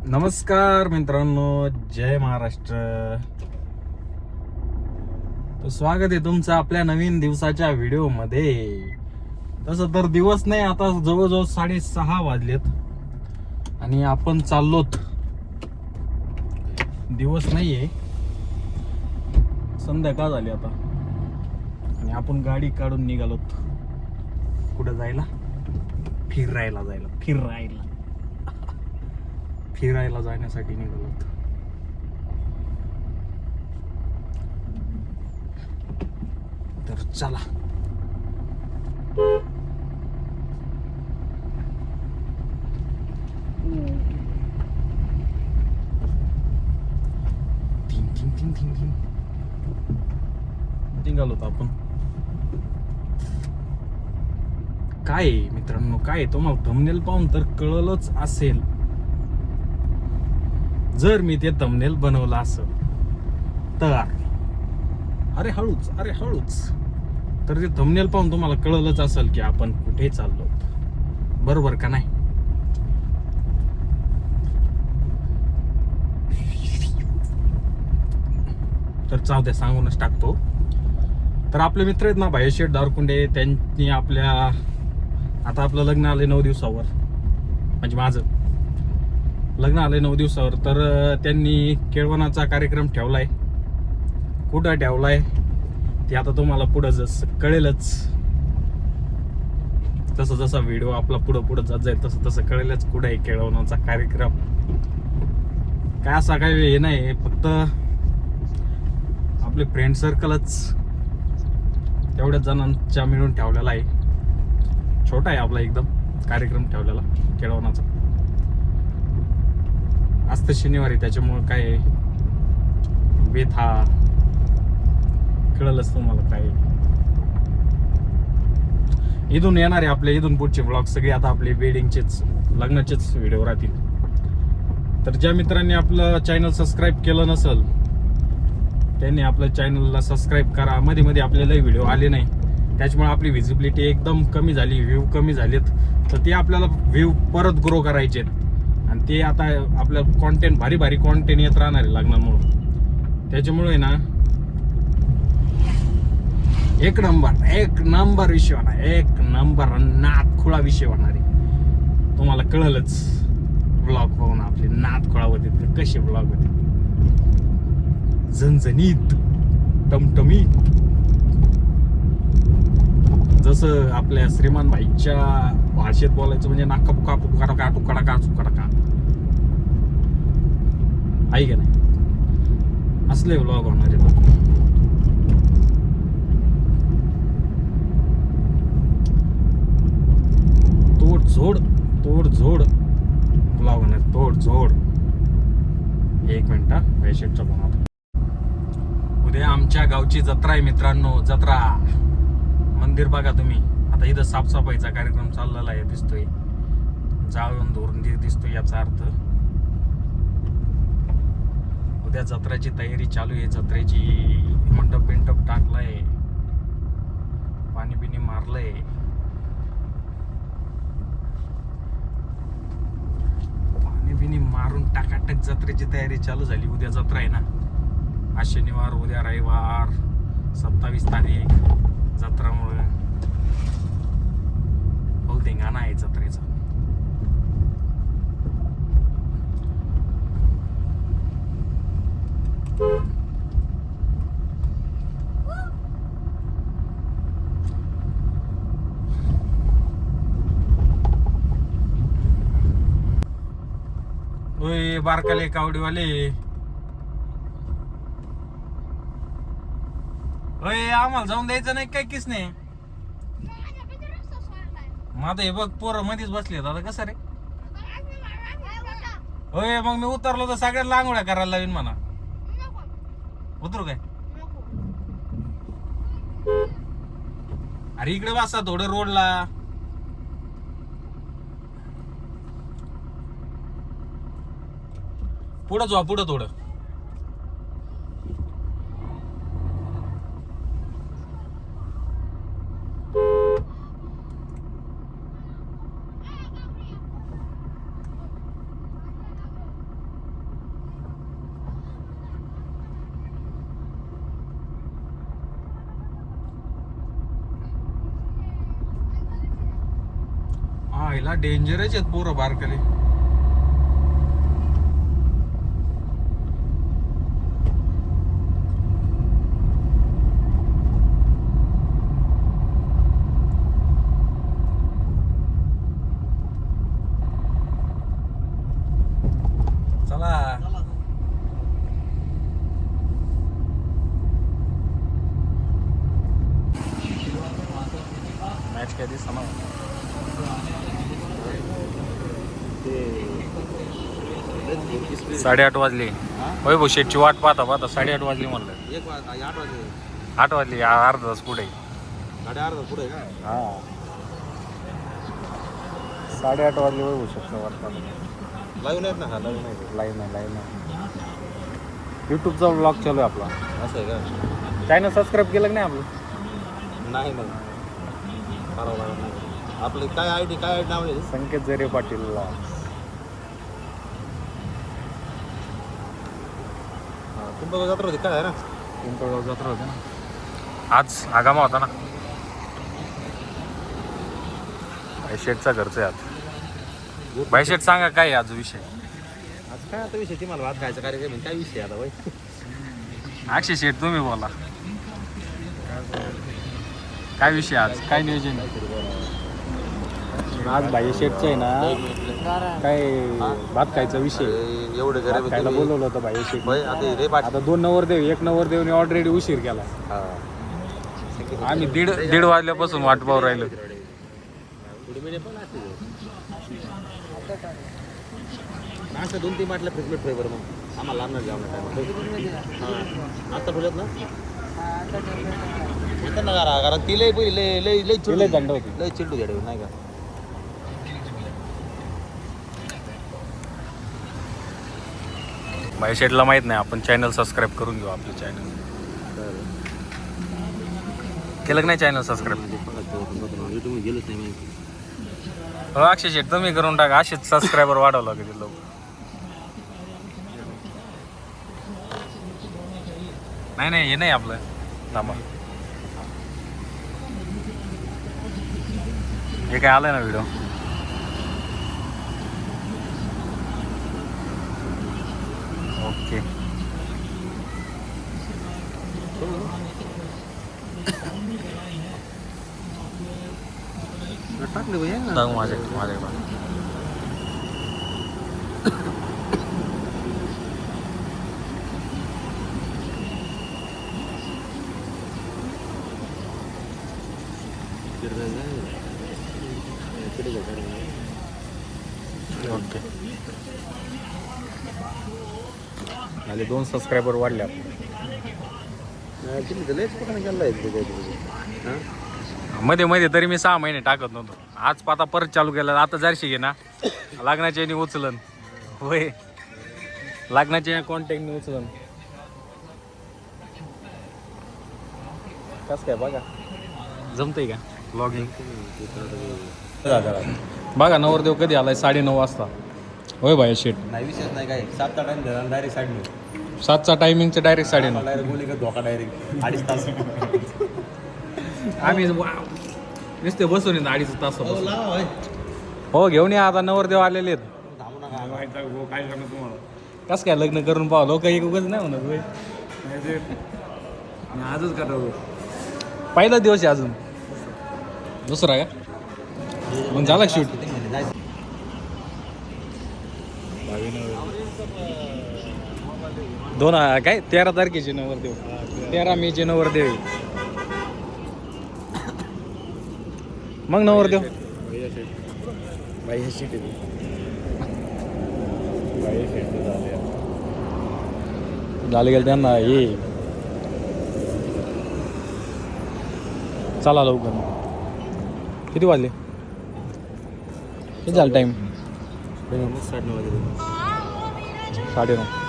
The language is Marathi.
नमस्कार मित्रांनो, जय महाराष्ट्र. तर स्वागत आहे तुमचं आपल्या नवीन दिवसाच्या व्हिडिओ मध्ये. तसं तर दिवस नाही, आता जवळजवळ 6:30 वाजलेत आणि आपण चाललोत. दिवस नाहीये, संध्याकाळ झाली आता आणि आपण गाडी काढून निघालोत. कुठं जायला? फिरायला जाण्यासाठी निघालोत. तर चला. निघालोत आपण. काय मित्रांनो, काय तुम्हाला थंबनेल पाहून तर कळलंच असेल. जर मी ते थंबनेल बनवलं असं तर अरे हळूच तर ते थंबनेल पाहून तुम्हाला कळलंच असेल की आपण कुठे चाललो, बरोबर का नाही? तर जाऊ द्या, सांगूनच टाकतो. तर आपले मित्र आहेत ना, भाईशेठ दारकुंडे, त्यांनी आता आपलं लग्न आलंय 9 दिवसावर, म्हणजे माझं लग्न आलंय 9 दिवसावर. तर त्यांनी केळवणाचा कार्यक्रम ठेवलाय. कुठं ठेवलाय ते आता तुम्हाला पुढं जसं कळेलच. तसं जसा व्हिडिओ आपला पुढं जात जाईल तसं कळेलच कुठं आहे केळवणाचा कार्यक्रम. काय असा काही हे नाही, फक्त आपले फ्रेंड सर्कलच तेवढ्याच जणांच्या मिळून ठेवलेला आहे. छोटा आहे आपला एकदम कार्यक्रम ठेवलेला केळवणाचा. आज तर शनिवारी, त्याच्यामुळे काय बेत हा कळलंच तुम्हाला. काय इथून येणार आहे आपले, इथून पुढचे ब्लॉग सगळे आता आपले वेडिंगचेच, लग्नाचेच व्हिडिओ राहतील. तर ज्या मित्रांनी आपलं चॅनल सबस्क्राईब केलं नसेल त्यांनी आपल्या चॅनलला सबस्क्राईब करा. मध्ये आपल्याला व्हिडिओ आले नाही, त्याच्यामुळे आपली व्हिजिबिलिटी एकदम कमी झाली, व्ह्यू कमी झालेत. तर ते आपल्याला व्ह्यू परत ग्रो करायचे आणि ते आता आपल्या कॉन्टेंट भारी कॉन्टेंट येत राहणार आहे लग्नामुळे. त्याच्यामुळे ना एक नंबर विषय होणार, एक नंबर नादखुळा विषय होणार आहे. तुम्हाला कळलंच ब्लॉग पाहून आपले नादखुळा होते कसे ब्लॉग होते, झणझणीत टमटमीत. जसं आपल्या श्रीमान भाईच्या भाषेत बोलायचं म्हणजे नाकापुका पुकारा टुकडा चुकडा आहे का नाही, असले व्लॉग होणार आहेत. तोड ब्लॉग होणार, तोड. एक मिनिट, पैशाच्या फोन. उद्या आमच्या गावची जत्रा आहे मित्रांनो. जत्रा मंदिर बघा तुम्ही. आता इथं साफसफाईचा कार्यक्रम चाललेला आहे, दिसतोय जाळून धोरण दिसतोय. याचा अर्थ उद्या जत्रेची तयारी चालू आहे. जत्रेची मंडप टाकलाय, पाणी बिनी मारलंय. मारून टाकाटक जत्रेची तयारी चालू झाली. उद्या जत्रा आहे ना, आज शनिवार, उद्या रविवार, 27 तारीख जत्रामुळे फुल धिंगाणा आहे जत्रेचा. ओय बारकाले कावडीवाले, ओय आम्हाला जाऊन द्यायचं नाही काय किसने? माझं हे बघ, पोरं मध्येच बसले. आता कसं रे? होय, मग मी उतरलो तर सगळ्या लांगोळ्या करायला लावीन म्हणा. उतरू काय? अरे इकडे वाचा थोडं रोडला. पुढं जा, पुढं थोडं. आईला डेंजरच आहेत पोरं बारकले. चला मॅच काय दिसना 8:30 वाजले. वैभव शेटची वाट पाहता 8:30 वाजली म्हणलं. 8 वाजली अर्धा तास पुढे. 8:30 पुढे का? हा 8:30 वाजले वैभव शेटची वाट पाहता. लाईव्ह नाहीत ना? हा लाईव्ह लाईव्ह नाही यूट्यूबचा ब्लॉग चालू आहे आपला. असं आहे का? चॅनल सबस्क्राईब केलं की नाही आपलं? नाही करावं लागत नाही. आपलं काय आयडी नाव आहे? संकेत जरे पाटील. पिंपळगाव जत्रा होती काय आहे ना? पिंपळगाव जत्रा होती ना आज. आगामा होता ना. भाईशेटचा घरचा आहे आज. भाईशेट सांगा काय आहे आज विषय? आज काय आता विषय ती मला भात खायचा कार्यक्रम काय विषय आता बाई? अक्षय शेट तुम्ही बोला काय विषय आज? काय नियोजन आज? भाई शेटचं आहे ना काय भात खायचा विषय. एवढे गरीब खायला बोलवलं होतं भाई शेट. आता 2 नवरदेव 1 नवरदेवने ऑलरेडी उशीर केला. आम्ही दीड वाजल्यापासून वाट पाहू राहिलो. असं 2-3 बाटल्या फ्रिजमेट फ्लेवर मग आम्हाला लागणार जाऊ टाइम. आता ठेवल्यात ना? येतं ना कारण ती लई पहिली लई लई दंड होती. लई चिल्डू द्या नाही का? भाई शेटला माहित नाही आपण चॅनल सबस्क्राईब करून घेऊ. आपलं चॅनल केलं की नाही? चॅनल सबस्क्राईब युट्यूब गेलंच नाही माहिती. हो अक्षय शेट तुम्ही करून टाका. असेच सबस्क्रायबर वाढवलं लागेल लोक. नाही हे नाही आपलं. थांबा हे काय आलंय ना व्हिडिओ. ओके टाकले भैया सांगू माझ्याकडे. ओके आले 2 सबस्क्रायबर वाढले आपले. मध्ये तरी मी 6 महिने टाकत नव्हतो. आज आता परत चालू केलं. आता जरशी घे ना लागण्याच्या याने उचलन. होय लागण्याच्या कॉन्टॅक्टने उचलन. कसं काय बघा जमतंय का ब्लॉगिंग? बघा नवरदेव कधी आलाय 9:30 वाजता. होय भाई शेट नाही विशेष नाही काय. 7चा टाइम झाला डायरेक्ट 9:30. 7चा टायमिंगचं डायरेक्ट 9:30. डायरेक्ट बोली का धोका डायरेक्ट 2.5 तास. आम्ही नुसते बसून येत 2.5 तास. लावा हो घेऊन या आता नवरदेव आलेले आहेत. थांबू नका. काय सांगू तुम्हाला कसं काय लग्न करून पाहा. लोक एक उगाच नाही म्हणत होय. आजच काढतो. पहिला दिवस आहे अजून. दुसरा का मग झाला शूट. 13 तारखेचे नवरदेव. 13 मेचे नवरदेव. मग नवरदेव झाले गेले त्यांना ये. चला लवकर. किती वाजले? किती झालं टाईम? 9:30 वाजले. 9:30.